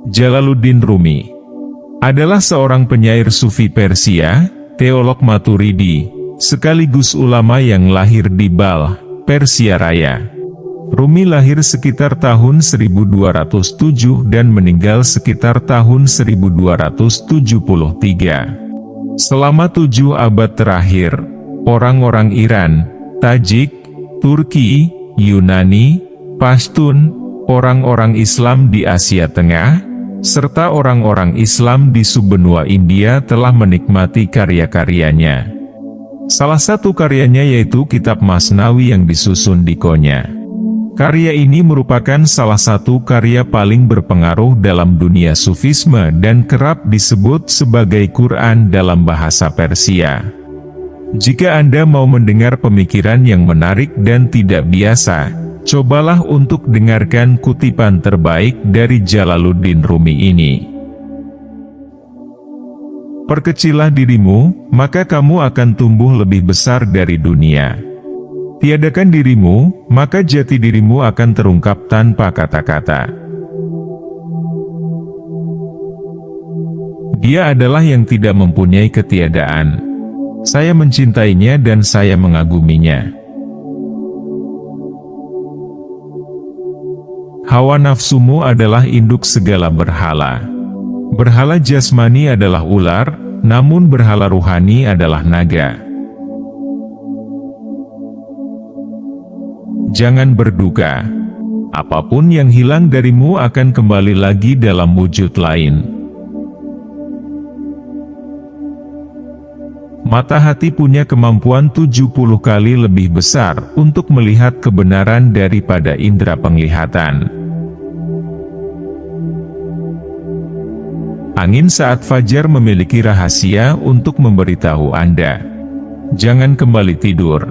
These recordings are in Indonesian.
Jalaluddin Rumi adalah seorang penyair Sufi Persia, teolog Maturidi, sekaligus ulama yang lahir di Balkh, Persia Raya. Rumi lahir sekitar tahun 1207 dan meninggal sekitar tahun 1273. Selama 7 abad terakhir, orang-orang Iran, Tajik, Turki, Yunani, Pashtun, orang-orang Islam di Asia Tengah, serta orang-orang Islam di subbenua India telah menikmati karya-karyanya. Salah satu karyanya yaitu Kitab Masnawi yang disusun di Konya. Karya ini merupakan salah satu karya paling berpengaruh dalam dunia Sufisme dan kerap disebut sebagai Quran dalam bahasa Persia. Jika Anda mau mendengar pemikiran yang menarik dan tidak biasa, cobalah untuk dengarkan kutipan terbaik dari Jalaluddin Rumi ini. Perkecilah dirimu, maka kamu akan tumbuh lebih besar dari dunia. Tiadakan dirimu, maka jati dirimu akan terungkap tanpa kata-kata. Dia adalah yang tidak mempunyai ketiadaan. Saya mencintainya dan saya mengaguminya. Hawa nafsumu adalah induk segala berhala. Berhala jasmani adalah ular, namun berhala ruhani adalah naga. Jangan berduka. Apapun yang hilang darimu akan kembali lagi dalam wujud lain. Mata hati punya kemampuan 70 kali lebih besar untuk melihat kebenaran daripada indera penglihatan. Angin saat fajar memiliki rahasia untuk memberitahu Anda. Jangan kembali tidur.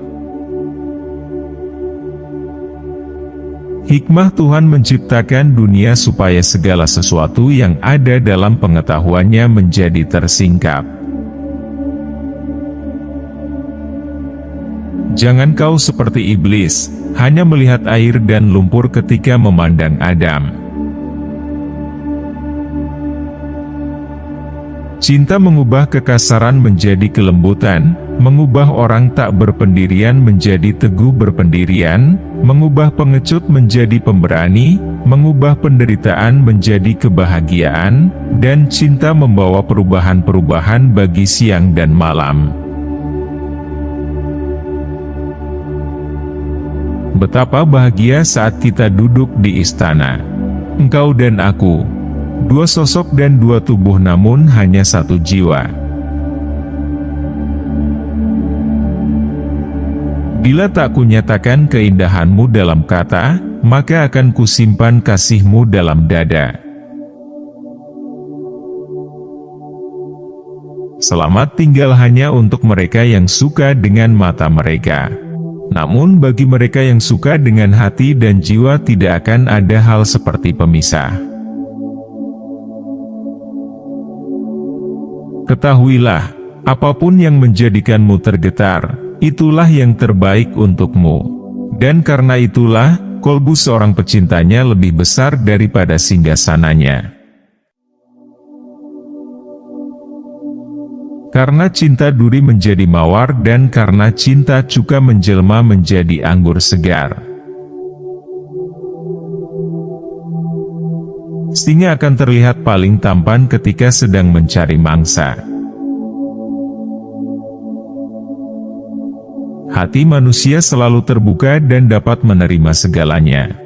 Hikmah Tuhan menciptakan dunia supaya segala sesuatu yang ada dalam pengetahuannya menjadi tersingkap. Jangan kau seperti iblis, hanya melihat air dan lumpur ketika memandang Adam. Cinta mengubah kekasaran menjadi kelembutan, mengubah orang tak berpendirian menjadi teguh berpendirian, mengubah pengecut menjadi pemberani, mengubah penderitaan menjadi kebahagiaan, dan cinta membawa perubahan-perubahan bagi siang dan malam. Betapa bahagia saat kita duduk di istana. Engkau dan aku, 2 sosok dan 2 tubuh namun hanya 1 jiwa. Bila tak kunyatakan keindahanmu dalam kata, maka akan kusimpan kasihmu dalam dada. Selamat tinggal hanya untuk mereka yang suka dengan mata mereka. Namun bagi mereka yang suka dengan hati dan jiwa tidak akan ada hal seperti pemisah. Ketahuilah, apapun yang menjadikanmu tergetar, itulah yang terbaik untukmu. Dan karena itulah, kolbu seorang pecintanya lebih besar daripada singgasananya. Karena cinta duri menjadi mawar dan karena cinta cuka menjelma menjadi anggur segar. Singa akan terlihat paling tampan ketika sedang mencari mangsa. Hati manusia selalu terbuka dan dapat menerima segalanya.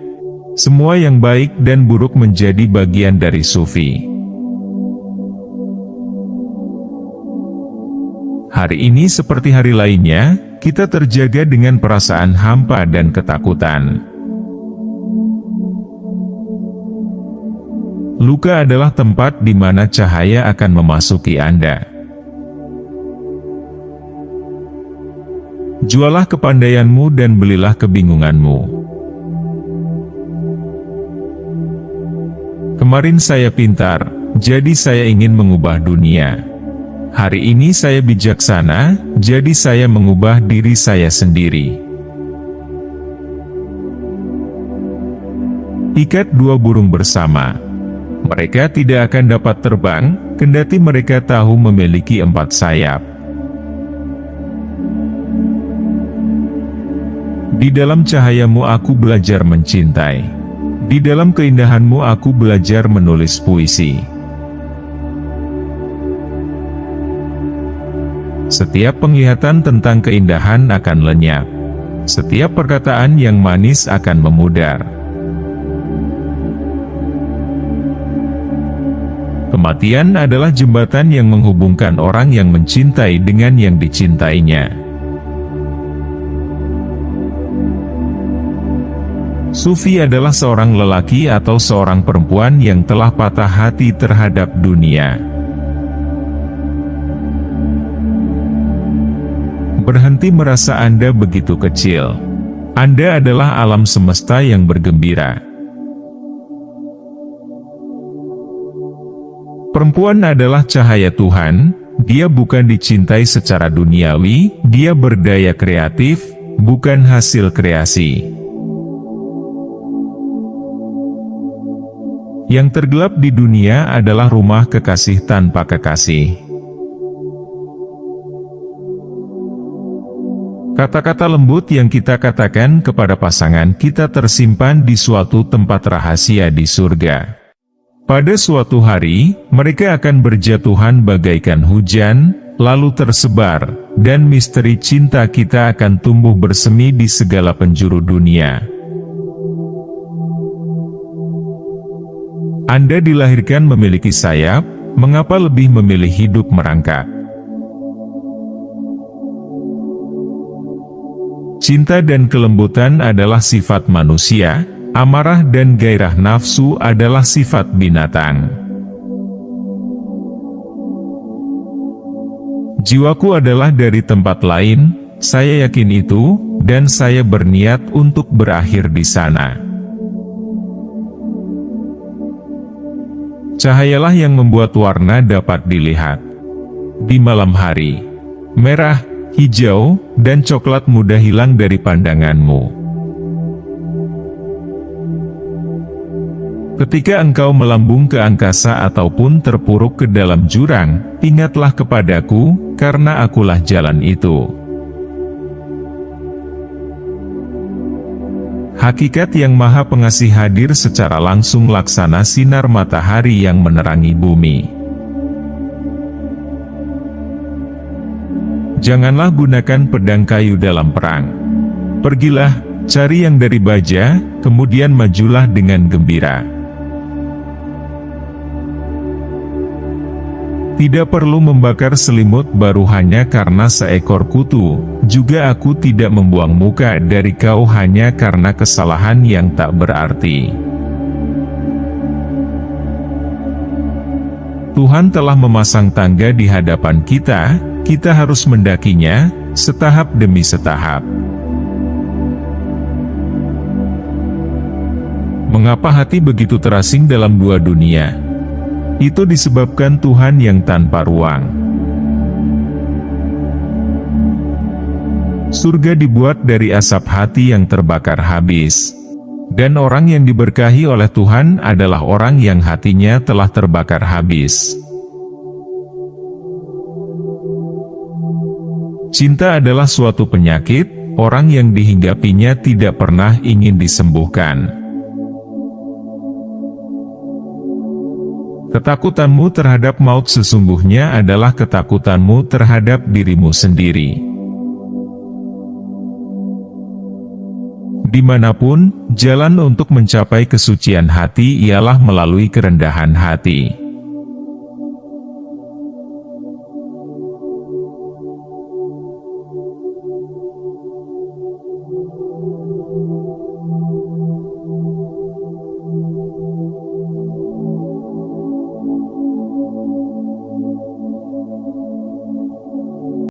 Semua yang baik dan buruk menjadi bagian dari sufi. Hari ini seperti hari lainnya, kita terjaga dengan perasaan hampa dan ketakutan. Luka adalah tempat di mana cahaya akan memasuki Anda. Jualah kepandaianmu dan belilah kebingunganmu. Kemarin saya pintar, jadi saya ingin mengubah dunia. Hari ini saya bijaksana, jadi saya mengubah diri saya sendiri. Ikat 2 burung bersama. Mereka tidak akan dapat terbang, kendati mereka tahu memiliki 4 sayap. Di dalam cahayamu aku belajar mencintai. Di dalam keindahanmu aku belajar menulis puisi. Setiap penglihatan tentang keindahan akan lenyap. Setiap perkataan yang manis akan memudar. Kematian adalah jembatan yang menghubungkan orang yang mencintai dengan yang dicintainya. Sufi adalah seorang lelaki atau seorang perempuan yang telah patah hati terhadap dunia. Berhenti merasa Anda begitu kecil. Anda adalah alam semesta yang bergembira. Perempuan adalah cahaya Tuhan, dia bukan dicintai secara duniawi, dia berdaya kreatif, bukan hasil kreasi. Yang tergelap di dunia adalah rumah kekasih tanpa kekasih. Kata-kata lembut yang kita katakan kepada pasangan kita tersimpan di suatu tempat rahasia di surga. Pada suatu hari, mereka akan berjatuhan bagaikan hujan, lalu tersebar, dan misteri cinta kita akan tumbuh bersemi di segala penjuru dunia. Anda dilahirkan memiliki sayap, mengapa lebih memilih hidup merangkak? Cinta dan kelembutan adalah sifat manusia, amarah dan gairah nafsu adalah sifat binatang. Jiwaku adalah dari tempat lain, saya yakin itu, dan saya berniat untuk berakhir di sana. Cahayalah yang membuat warna dapat dilihat. Di malam hari, merah, hijau, dan coklat mudah hilang dari pandanganmu. Ketika engkau melambung ke angkasa ataupun terpuruk ke dalam jurang, ingatlah kepadaku, karena akulah jalan itu. Hakikat yang Maha Pengasih hadir secara langsung laksana sinar matahari yang menerangi bumi. Janganlah gunakan pedang kayu dalam perang. Pergilah, cari yang dari baja, kemudian majulah dengan gembira. Tidak perlu membakar selimut baru hanya karena seekor kutu, juga aku tidak membuang muka dari kau hanya karena kesalahan yang tak berarti. Tuhan telah memasang tangga di hadapan kita, kita harus mendakinya, setahap demi setahap. Mengapa hati begitu terasing dalam dua dunia? Itu disebabkan Tuhan yang tanpa ruang. Surga dibuat dari asap hati yang terbakar habis. Dan orang yang diberkahi oleh Tuhan adalah orang yang hatinya telah terbakar habis. Cinta adalah suatu penyakit, orang yang dihinggapinya tidak pernah ingin disembuhkan. Ketakutanmu terhadap maut sesungguhnya adalah ketakutanmu terhadap dirimu sendiri. Dimanapun, jalan untuk mencapai kesucian hati ialah melalui kerendahan hati.